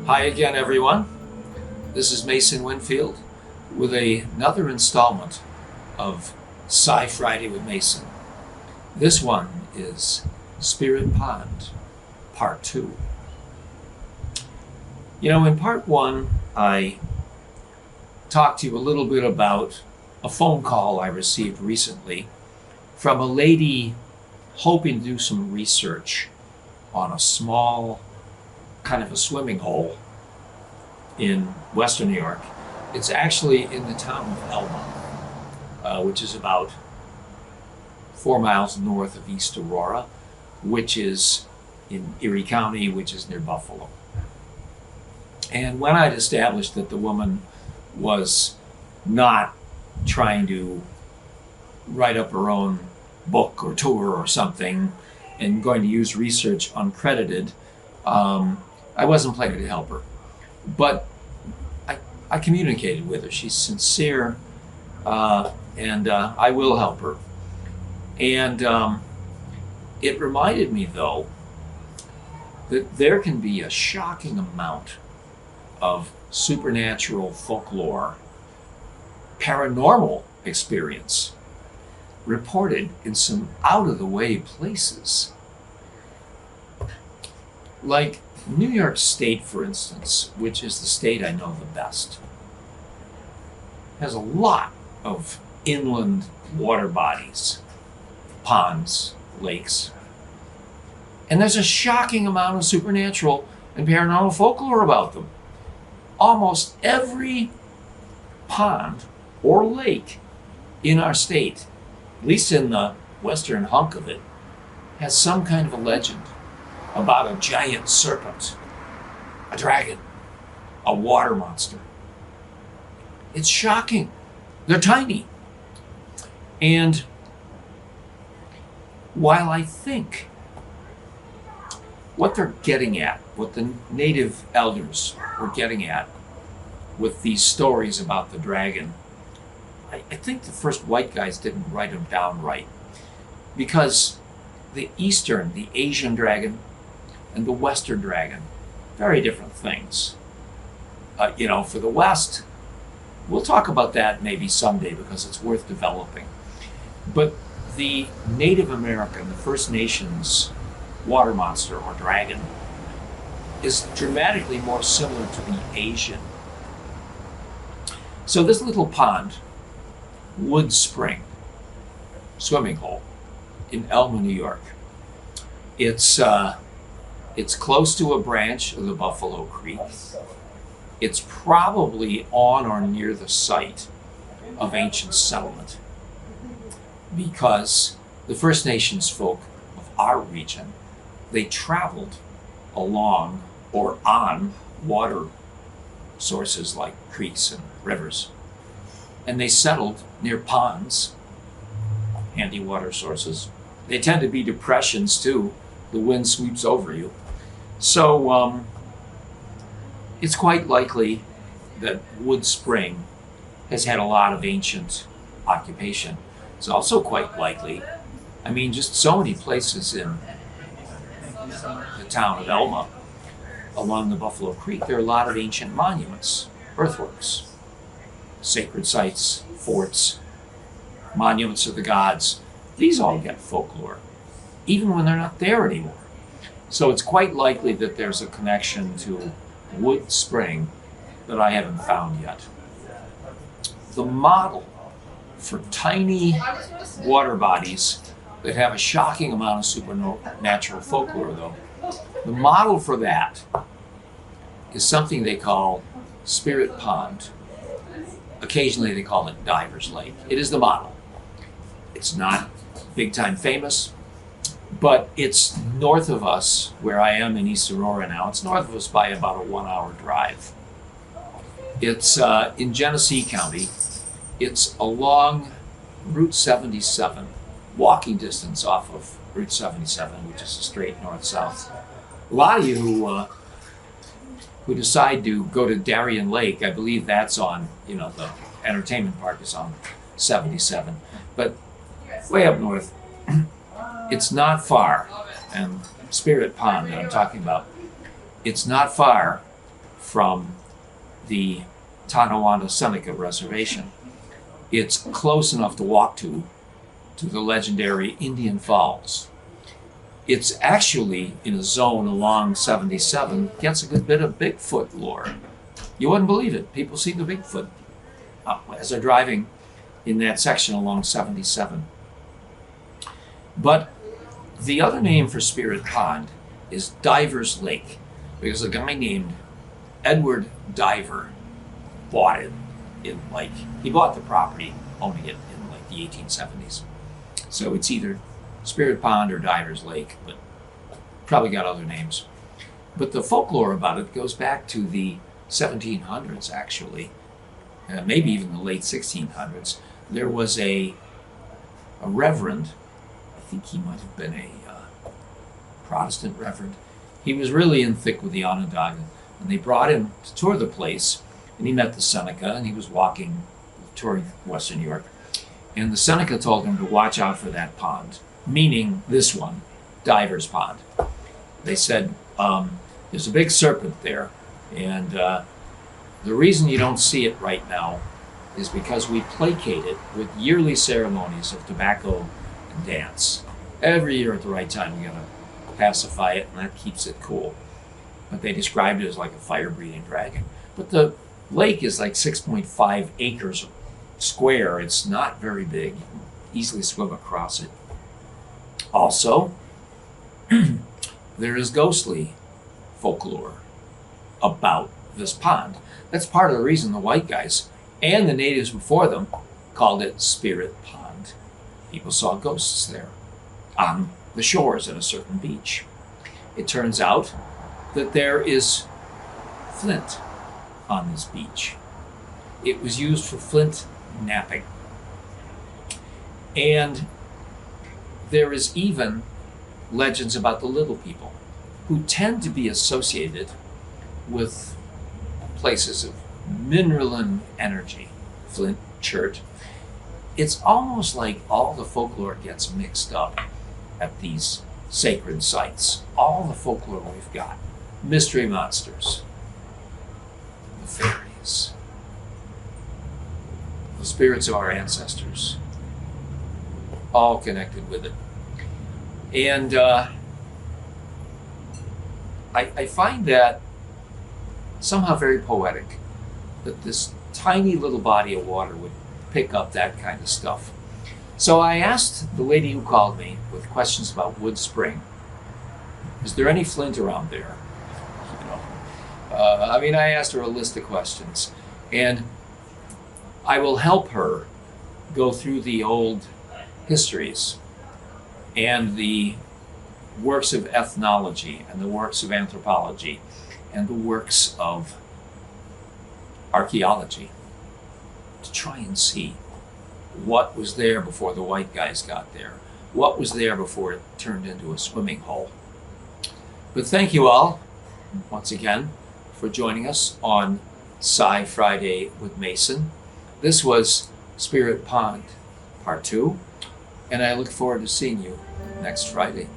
Hi again, everyone. This is Mason Winfield with another installment of Psi-Friday with Mason. This one is Spirit Pond, Part 2. You know, in Part 1, I talked to you a little bit about a phone call I received recently from a lady hoping to do some research on a small kind of a swimming hole in Western New York. It's actually in the town of Elma, which is about 4 miles north of East Aurora, which is in Erie County, which is near Buffalo. And when I'd established that the woman was not trying to write up her own book or tour or something and going to use research uncredited, I wasn't planning to help her. But I communicated with her. She's sincere, and I will help her. And it reminded me, though, that there can be a shocking amount of supernatural folklore, paranormal experience reported in some out-of-the-way places. Like New York State, for instance, which is the state I know the best, has a lot of inland water bodies, ponds, lakes. And there's a shocking amount of supernatural and paranormal folklore about them. Almost every pond or lake in our state, at least in the western hunk of it, has some kind of a legend about a giant serpent, a dragon, a water monster. It's shocking. They're tiny. And while I think what they're getting at, what the native elders were getting at with these stories about the dragon, I think the first white guys didn't write them down right. Because the Asian dragon, and the Western dragon, very different things. For the West, we'll talk about that maybe someday because it's worth developing. But the Native American, the First Nations water monster or dragon is dramatically more similar to the Asian. So this little pond, Wood Spring, swimming hole in Elma, New York, it's close to a branch of the Buffalo Creek. It's probably on or near the site of ancient settlement because the First Nations folk of our region, they traveled along or on water sources like creeks and rivers. And they settled near ponds, handy water sources. They tend to be depressions too. The wind sweeps over you. So it's quite likely that Wood Spring has had a lot of ancient occupation. It's also quite likely, just so many places in the town of Elma along the Buffalo Creek, there are a lot of ancient monuments, earthworks, sacred sites, forts, monuments of the gods. These all get folklore, even when they're not there anymore. So it's quite likely that there's a connection to Wood Spring that I haven't found yet. The model for tiny water bodies that have a shocking amount of supernatural folklore, though, the model for that is something they call Spirit Pond. Occasionally they call it Diver's Lake. It is the model. It's not big time famous, but it's north of us, where I am in East Aurora now. It's north of us by about a 1-hour drive. It's in Genesee County. It's along Route 77, walking distance off of Route 77, which is a straight north-south. A lot of you who decide to go to Darien Lake, I believe that's on, the entertainment park is on 77. But way up north, it's not far, and Spirit Pond that I'm talking about, it's not far from the Tonawanda Seneca Reservation. It's close enough to walk to the legendary Indian Falls. It's actually in a zone along 77, gets a good bit of Bigfoot lore. You wouldn't believe it. People see the Bigfoot as they're driving in that section along 77. But the other name for Spirit Pond is Diver's Lake, because a guy named Edward Diver bought it he bought the property, owning it in like the 1870s. So it's either Spirit Pond or Diver's Lake, but probably got other names. But the folklore about it goes back to the 1700s, actually, maybe even the late 1600s. There was a reverend, I think he might have been a Protestant reverend. He was really in thick with the Onondaga, and they brought him to tour the place, and he met the Seneca, and he was touring Western New York. And the Seneca told him to watch out for that pond, meaning this one, Diver's Pond. They said, there's a big serpent there, and the reason you don't see it right now is because we placate it with yearly ceremonies of tobacco and dance. Every year at the right time, we gotta pacify it, and that keeps it cool. But they described it as like a fire-breathing dragon. But the lake is like 6.5 acres square. It's not very big. You can easily swim across it. Also, there is ghostly folklore about this pond. That's part of the reason the white guys and the natives before them called it Spirit Pond. People saw ghosts there on the shores at a certain beach. It turns out that there is flint on this beach. It was used for flint knapping. And there is even legends about the little people who tend to be associated with places of mineral energy, Flint Church. It's almost like all the folklore gets mixed up at these sacred sites. All the folklore we've got. Mystery monsters, the fairies, the spirits of our ancestors, all connected with it. And I find that somehow very poetic that this tiny little body of water would pick up that kind of stuff. So I asked the lady who called me with questions about Wood Spring, is there any flint around there? I asked her a list of questions, and I will help her go through the old histories and the works of ethnology and the works of anthropology and the works of archaeology to try and see what was there before the white guys got there, what was there before it turned into a swimming hole. But thank you all, once again, for joining us on Psi-Friday with Mason. This was Spirit Pond, Part 2, and I look forward to seeing you next Friday.